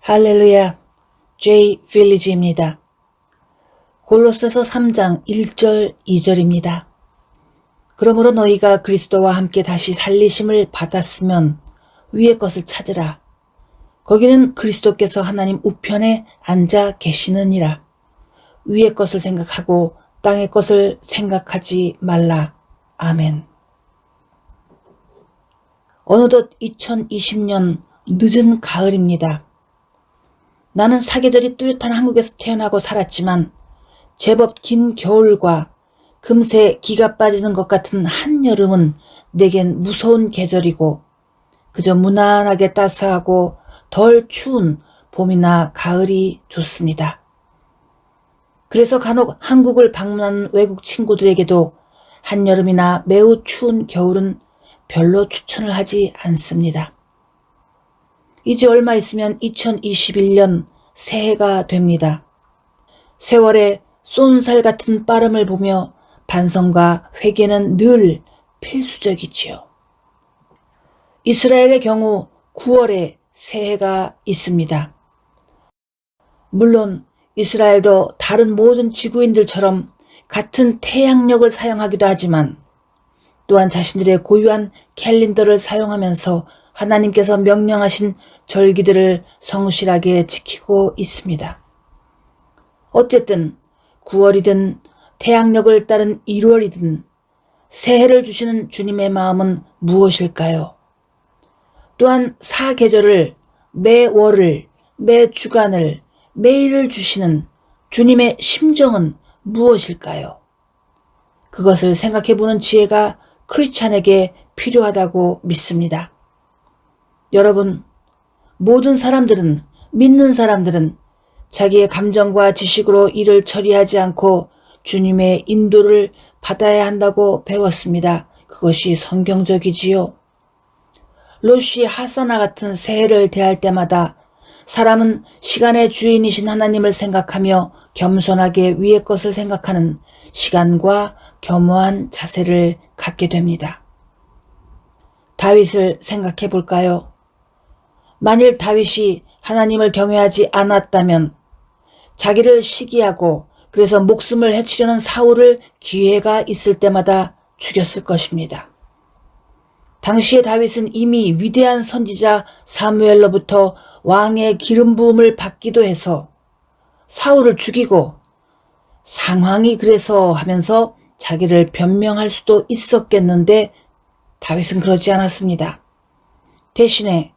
할렐루야, J 빌리지입니다. 골로새서 3장 1절 2절입니다. 그러므로 너희가 그리스도와 함께 다시 살리심을 받았으면 위의 것을 찾으라. 거기는 그리스도께서 하나님 우편에 앉아 계시느니라. 위의 것을 생각하고 땅의 것을 생각하지 말라. 아멘. 어느덧 2020년 늦은 가을입니다. 나는 사계절이 뚜렷한 한국에서 태어나고 살았지만 제법 긴 겨울과 금세 기가 빠지는 것 같은 한여름은 내겐 무서운 계절이고 그저 무난하게 따스하고 덜 추운 봄이나 가을이 좋습니다. 그래서 간혹 한국을 방문하는 외국 친구들에게도 한여름이나 매우 추운 겨울은 별로 추천을 하지 않습니다. 이제 얼마 있으면 2021년 새해가 됩니다. 세월의 쏜살 같은 빠름을 보며 반성과 회개는 늘 필수적이지요. 이스라엘의 경우 9월에 새해가 있습니다. 물론 이스라엘도 다른 모든 지구인들처럼 같은 태양력을 사용하기도 하지만 또한 자신들의 고유한 캘린더를 사용하면서 하나님께서 명령하신 절기들을 성실하게 지키고 있습니다. 어쨌든 9월이든 태양력을 따른 1월이든 새해를 주시는 주님의 마음은 무엇일까요? 또한 사계절을, 매월을, 매주간을, 매일을 주시는 주님의 심정은 무엇일까요? 그것을 생각해보는 지혜가 크리스찬에게 필요하다고 믿습니다. 여러분, 모든 사람들은, 믿는 사람들은 자기의 감정과 지식으로 일을 처리하지 않고 주님의 인도를 받아야 한다고 배웠습니다. 그것이 성경적이지요. 로시 하사나 같은 새해를 대할 때마다 사람은 시간의 주인이신 하나님을 생각하며 겸손하게 위의 것을 생각하는 시간과 겸허한 자세를 갖게 됩니다. 다윗을 생각해 볼까요? 만일 다윗이 하나님을 경외하지 않았다면 자기를 시기하고 그래서 목숨을 해치려는 사울을 기회가 있을 때마다 죽였을 것입니다. 당시의 다윗은 이미 위대한 선지자 사무엘로부터 왕의 기름 부음을 받기도 해서 사울을 죽이고 상황이 그래서 하면서 자기를 변명할 수도 있었겠는데 다윗은 그러지 않았습니다. 대신에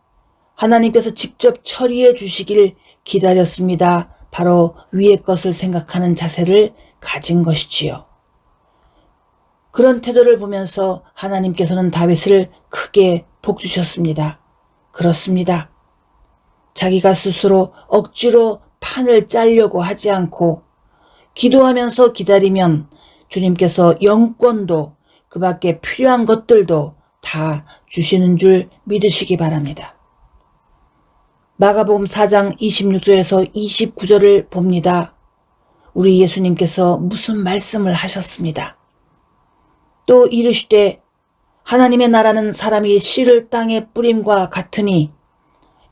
하나님께서 직접 처리해 주시길 기다렸습니다. 바로 위의 것을 생각하는 자세를 가진 것이지요. 그런 태도를 보면서 하나님께서는 다윗을 크게 복주셨습니다. 그렇습니다. 자기가 스스로 억지로 판을 짜려고 하지 않고 기도하면서 기다리면 주님께서 영권도 그 밖에 필요한 것들도 다 주시는 줄 믿으시기 바랍니다. 마가복음 4장 26절에서 29절을 봅니다. 우리 예수님께서 무슨 말씀을 하셨습니다. 또 이르시되 하나님의 나라는 사람이 씨를 땅에 뿌림과 같으니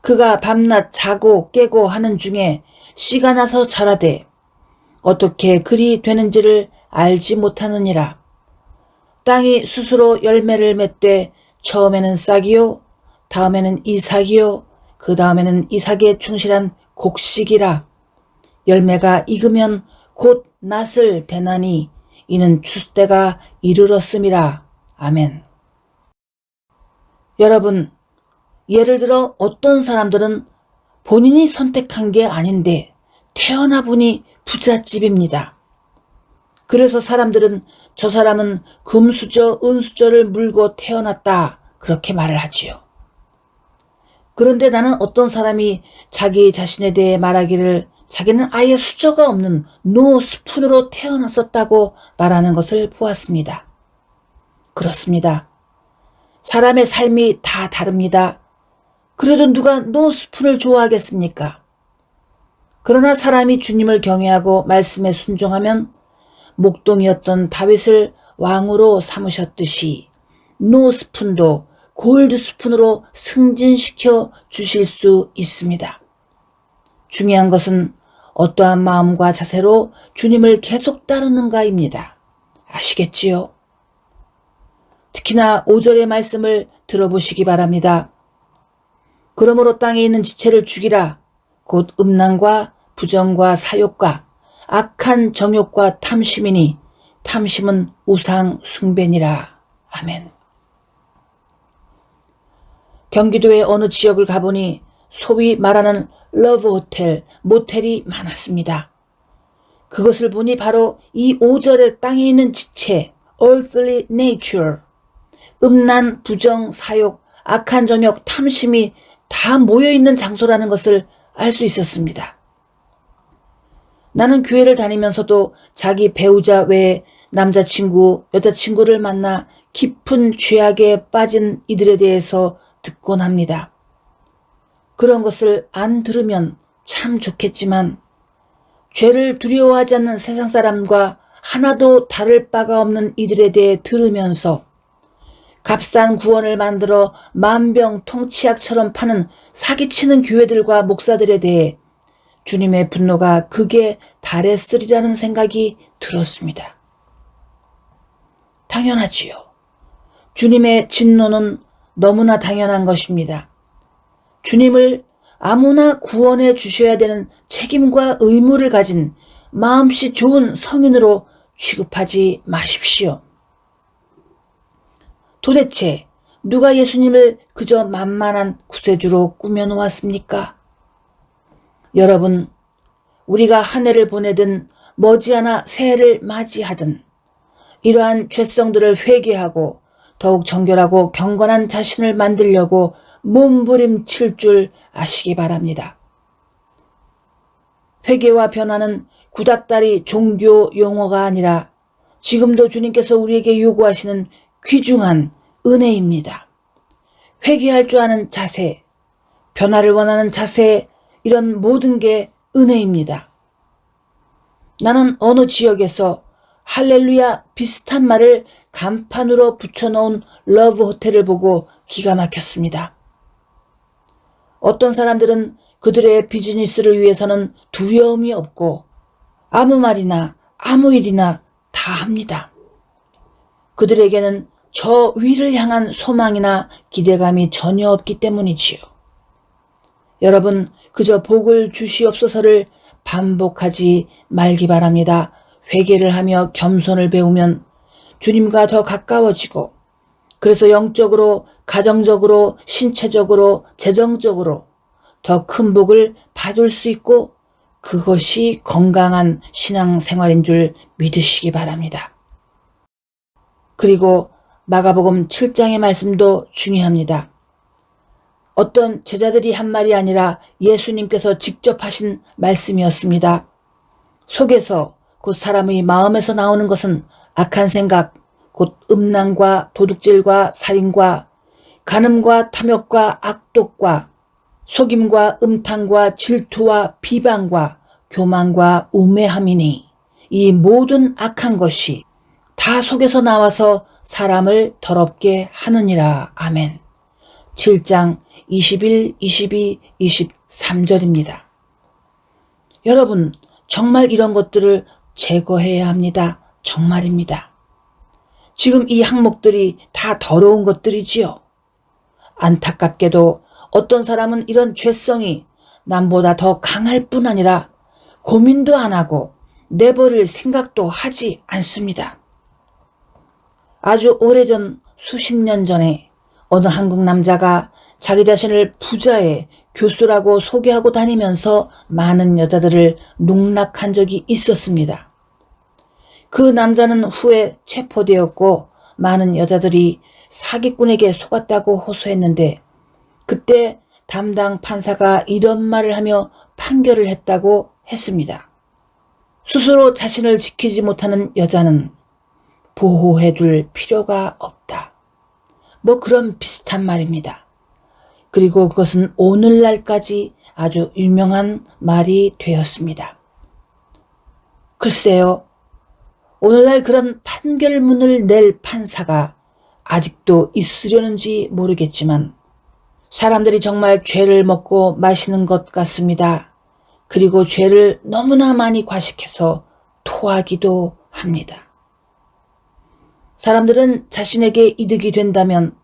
그가 밤낮 자고 깨고 하는 중에 씨가 나서 자라되 어떻게 그리 되는지를 알지 못하느니라. 땅이 스스로 열매를 맺되 처음에는 싹이요 다음에는 이삭이요 그 다음에는 이삭에 충실한 곡식이라. 열매가 익으면 곧 낫을 대나니 이는 추수때가 이르렀음이라. 아멘. 여러분, 예를 들어 어떤 사람들은 본인이 선택한 게 아닌데 태어나 보니 부잣집입니다. 그래서 사람들은 저 사람은 금수저, 은수저를 물고 태어났다 그렇게 말을 하지요. 그런데 나는 어떤 사람이 자기 자신에 대해 말하기를 자기는 아예 수저가 없는 노 스푼으로 태어났었다고 말하는 것을 보았습니다. 그렇습니다. 사람의 삶이 다 다릅니다. 그래도 누가 노 스푼을 좋아하겠습니까? 그러나 사람이 주님을 경외하고 말씀에 순종하면 목동이었던 다윗을 왕으로 삼으셨듯이 노 스푼도 골드 스푼으로 승진시켜 주실 수 있습니다. 중요한 것은 어떠한 마음과 자세로 주님을 계속 따르는가입니다. 아시겠지요? 특히나 5절의 말씀을 들어보시기 바랍니다. 그러므로 땅에 있는 지체를 죽이라. 곧 음란과 부정과 사욕과 악한 정욕과 탐심이니 탐심은 우상 숭배니라. 아멘. 경기도의 어느 지역을 가보니 소위 말하는 러브 호텔, 모텔이 많았습니다. 그것을 보니 바로 이 5절의 땅에 있는 지체, earthly nature, 음란, 부정, 사욕, 악한 정욕, 탐심이 다 모여있는 장소라는 것을 알 수 있었습니다. 나는 교회를 다니면서도 자기 배우자 외에 남자친구, 여자친구를 만나 깊은 죄악에 빠진 이들에 대해서 듣곤 합니다. 그런 것을 안 들으면 참 좋겠지만 죄를 두려워하지 않는 세상 사람과 하나도 다를 바가 없는 이들에 대해 들으면서 값싼 구원을 만들어 만병통치약처럼 파는 사기치는 교회들과 목사들에 대해 주님의 분노가 극에 달했으리라는 생각이 들었습니다. 당연하지요. 주님의 진노는 너무나 당연한 것입니다. 주님을 아무나 구원해 주셔야 되는 책임과 의무를 가진 마음씨 좋은 성인으로 취급하지 마십시오. 도대체 누가 예수님을 그저 만만한 구세주로 꾸며놓았습니까? 여러분, 우리가 한 해를 보내든 머지않아 새해를 맞이하든 이러한 죄성들을 회개하고 더욱 정결하고 경건한 자신을 만들려고 몸부림칠 줄 아시기 바랍니다. 회개와 변화는 구닥다리 종교 용어가 아니라 지금도 주님께서 우리에게 요구하시는 귀중한 은혜입니다. 회개할 줄 아는 자세, 변화를 원하는 자세, 이런 모든 게 은혜입니다. 나는 어느 지역에서 할렐루야 비슷한 말을 간판으로 붙여놓은 러브 호텔을 보고 기가 막혔습니다. 어떤 사람들은 그들의 비즈니스를 위해서는 두려움이 없고 아무 말이나 아무 일이나 다 합니다. 그들에게는 저 위를 향한 소망이나 기대감이 전혀 없기 때문이지요. 여러분, 그저 복을 주시옵소서를 반복하지 말기 바랍니다. 회개를 하며 겸손을 배우면 주님과 더 가까워지고, 그래서 영적으로, 가정적으로, 신체적으로, 재정적으로 더 큰 복을 받을 수 있고, 그것이 건강한 신앙생활인 줄 믿으시기 바랍니다. 그리고 마가복음 7장의 말씀도 중요합니다. 어떤 제자들이 한 말이 아니라 예수님께서 직접 하신 말씀이었습니다. 속에서 곧 사람의 마음에서 나오는 것은 악한 생각, 곧 음란과 도둑질과 살인과 간음과 탐욕과 악독과 속임과 음탕과 질투와 비방과 교만과 우매함이니 이 모든 악한 것이 다 속에서 나와서 사람을 더럽게 하느니라. 아멘. 7장 21, 22, 23절입니다. 여러분, 정말 이런 것들을 제거해야 합니다. 정말입니다. 지금 이 항목들이 다 더러운 것들이지요. 안타깝게도 어떤 사람은 이런 죄성이 남보다 더 강할 뿐 아니라 고민도 안 하고 내버릴 생각도 하지 않습니다. 아주 오래전 수십 년 전에 어느 한국 남자가 자기 자신을 부자의 교수라고 소개하고 다니면서 많은 여자들을 농락한 적이 있었습니다. 그 남자는 후에 체포되었고 많은 여자들이 사기꾼에게 속았다고 호소했는데 그때 담당 판사가 이런 말을 하며 판결을 했다고 했습니다. 스스로 자신을 지키지 못하는 여자는 보호해줄 필요가 없다. 뭐 그런 비슷한 말입니다. 그리고 그것은 오늘날까지 아주 유명한 말이 되었습니다. 글쎄요, 오늘날 그런 판결문을 낼 판사가 아직도 있으려는지 모르겠지만 사람들이 정말 죄를 먹고 마시는 것 같습니다. 그리고 죄를 너무나 많이 과식해서 토하기도 합니다. 사람들은 자신에게 이득이 된다면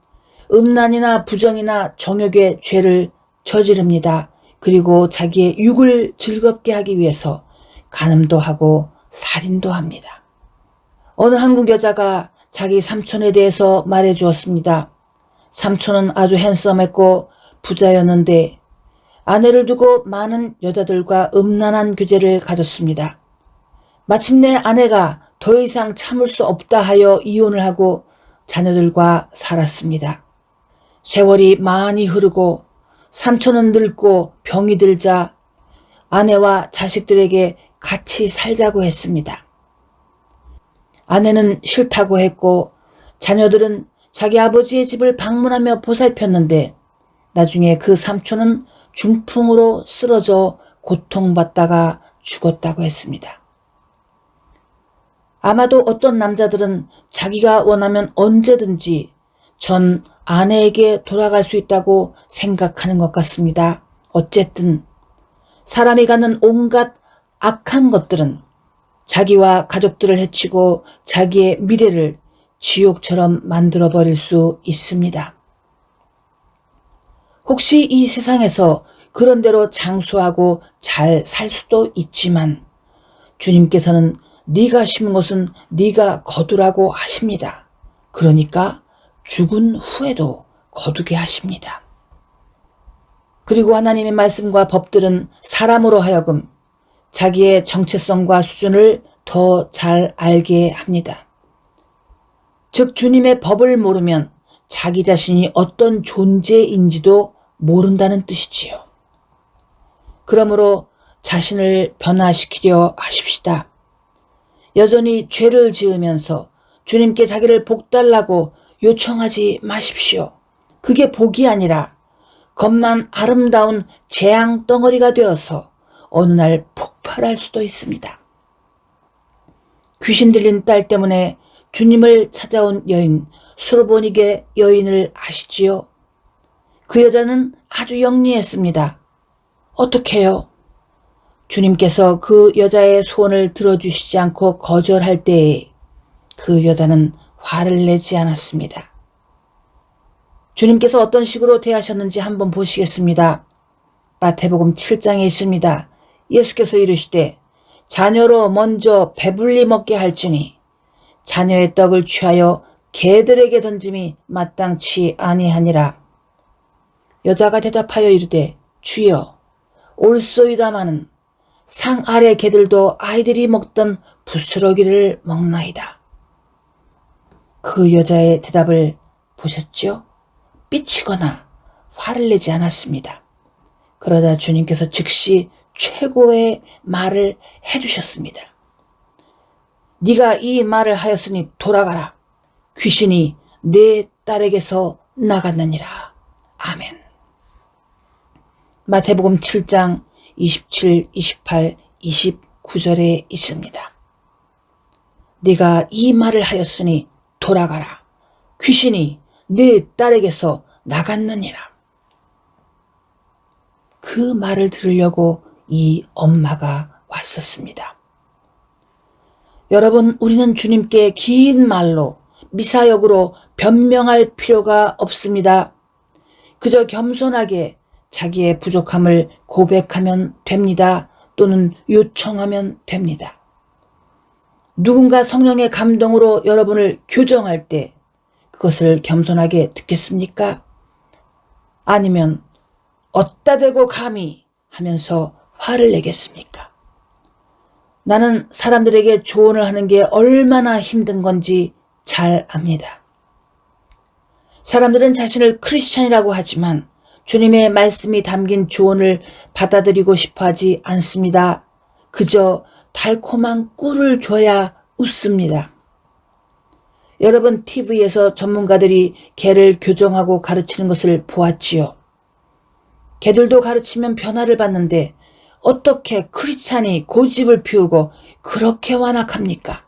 음란이나 부정이나 정욕의 죄를 저지릅니다. 그리고 자기의 육을 즐겁게 하기 위해서 간음도 하고 살인도 합니다. 어느 한국 여자가 자기 삼촌에 대해서 말해 주었습니다. 삼촌은 아주 핸섬했고 부자였는데 아내를 두고 많은 여자들과 음란한 교제를 가졌습니다. 마침내 아내가 더 이상 참을 수 없다 하여 이혼을 하고 자녀들과 살았습니다. 세월이 많이 흐르고 삼촌은 늙고 병이 들자 아내와 자식들에게 같이 살자고 했습니다. 아내는 싫다고 했고 자녀들은 자기 아버지의 집을 방문하며 보살폈는데 나중에 그 삼촌은 중풍으로 쓰러져 고통받다가 죽었다고 했습니다. 아마도 어떤 남자들은 자기가 원하면 언제든지 전 아내에게 돌아갈 수 있다고 생각하는 것 같습니다. 어쨌든 사람이 갖는 온갖 악한 것들은 자기와 가족들을 해치고 자기의 미래를 지옥처럼 만들어버릴 수 있습니다. 혹시 이 세상에서 그런 대로 장수하고 잘 살 수도 있지만 주님께서는 네가 심은 것은 네가 거두라고 하십니다. 그러니까 죽은 후에도 거두게 하십니다. 그리고 하나님의 말씀과 법들은 사람으로 하여금 자기의 정체성과 수준을 더 잘 알게 합니다. 즉 주님의 법을 모르면 자기 자신이 어떤 존재인지도 모른다는 뜻이지요. 그러므로 자신을 변화시키려 하십시다. 여전히 죄를 지으면서 주님께 자기를 복달라고 요청하지 마십시오. 그게 복이 아니라 겉만 아름다운 재앙 덩어리가 되어서 어느 날 폭발할 수도 있습니다. 귀신 들린 딸 때문에 주님을 찾아온 여인 수르보니게 여인을 아시지요? 그 여자는 아주 영리했습니다. 어떻게요? 주님께서 그 여자의 소원을 들어주시지 않고 거절할 때에 그 여자는 화를 내지 않았습니다. 주님께서 어떤 식으로 대하셨는지 한번 보시겠습니다. 마태복음 7장에 있습니다. 예수께서 이르시되 자녀로 먼저 배불리 먹게 할지니 자녀의 떡을 취하여 개들에게 던짐이 마땅치 아니하니라. 여자가 대답하여 이르되 주여 옳소이다마는 상 아래 개들도 아이들이 먹던 부스러기를 먹나이다. 그 여자의 대답을 보셨죠? 삐치거나 화를 내지 않았습니다. 그러자 주님께서 즉시 최고의 말을 해주셨습니다. 네가 이 말을 하였으니 돌아가라. 귀신이 내 딸에게서 나갔느니라. 아멘. 마태복음 7장 27, 28, 29절에 있습니다. 네가 이 말을 하였으니 돌아가라. 귀신이 네 딸에게서 나갔느니라. 그 말을 들으려고 이 엄마가 왔었습니다. 여러분, 우리는 주님께 긴 말로 미사역으로 변명할 필요가 없습니다. 그저 겸손하게 자기의 부족함을 고백하면 됩니다. 또는 요청하면 됩니다. 누군가 성령의 감동으로 여러분을 교정할 때 그것을 겸손하게 듣겠습니까? 아니면 어따 대고 감히 하면서 화를 내겠습니까? 나는 사람들에게 조언을 하는 게 얼마나 힘든 건지 잘 압니다. 사람들은 자신을 크리스찬이라고 하지만 주님의 말씀이 담긴 조언을 받아들이고 싶어 하지 않습니다. 그저 달콤한 꿀을 줘야 웃습니다. 여러분, TV에서 전문가들이 개를 교정하고 가르치는 것을 보았지요. 개들도 가르치면 변화를 받는데 어떻게 크리스찬이 고집을 피우고 그렇게 완악합니까?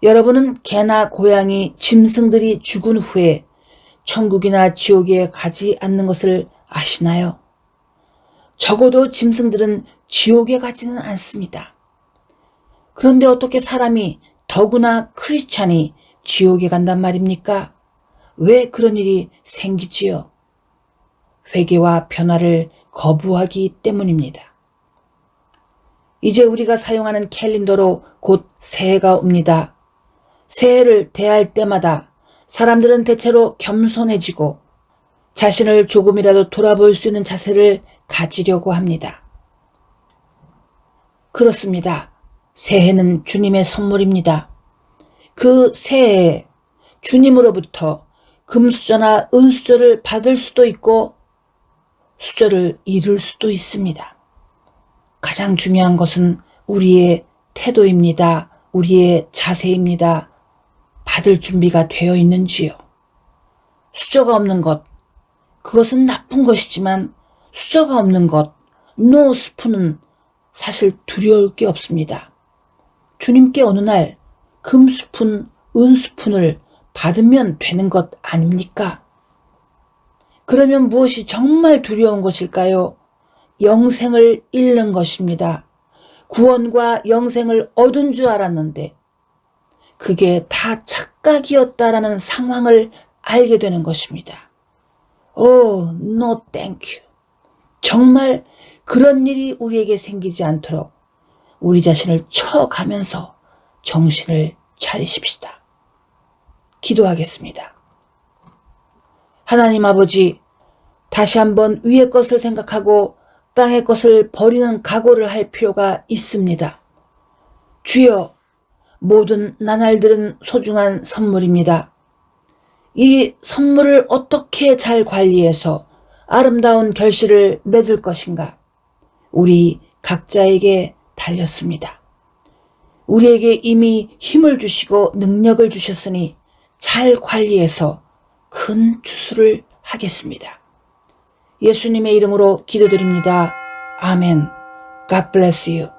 여러분은 개나 고양이, 짐승들이 죽은 후에 천국이나 지옥에 가지 않는 것을 아시나요? 적어도 짐승들은 지옥에 가지는 않습니다. 그런데 어떻게 사람이, 더구나 크리스찬이 지옥에 간단 말입니까? 왜 그런 일이 생기지요? 회개와 변화를 거부하기 때문입니다. 이제 우리가 사용하는 캘린더로 곧 새해가 옵니다. 새해를 대할 때마다 사람들은 대체로 겸손해지고 자신을 조금이라도 돌아볼 수 있는 자세를 가지려고 합니다. 그렇습니다. 새해는 주님의 선물입니다. 그 새해에 주님으로부터 금수저나 은수저를 받을 수도 있고 수저를 잃을 수도 있습니다. 가장 중요한 것은 우리의 태도입니다. 우리의 자세입니다. 받을 준비가 되어 있는지요. 수저가 없는 것, 그것은 나쁜 것이지만 수저가 없는 것, 노 스푼은 사실 두려울 게 없습니다. 주님께 어느 날 금스푼, 은스푼을 받으면 되는 것 아닙니까? 그러면 무엇이 정말 두려운 것일까요? 영생을 잃는 것입니다. 구원과 영생을 얻은 줄 알았는데 그게 다 착각이었다라는 상황을 알게 되는 것입니다. 오, no thank you. 정말 그런 일이 우리에게 생기지 않도록 우리 자신을 쳐가면서 정신을 차리십시다. 기도하겠습니다. 하나님 아버지, 다시 한번 위의 것을 생각하고 땅의 것을 버리는 각오를 할 필요가 있습니다. 주여, 모든 나날들은 소중한 선물입니다. 이 선물을 어떻게 잘 관리해서 아름다운 결실을 맺을 것인가? 우리 각자에게 달렸습니다. 우리에게 이미 힘을 주시고 능력을 주셨으니 잘 관리해서 큰 추수를 하겠습니다. 예수님의 이름으로 기도드립니다. 아멘. God bless you.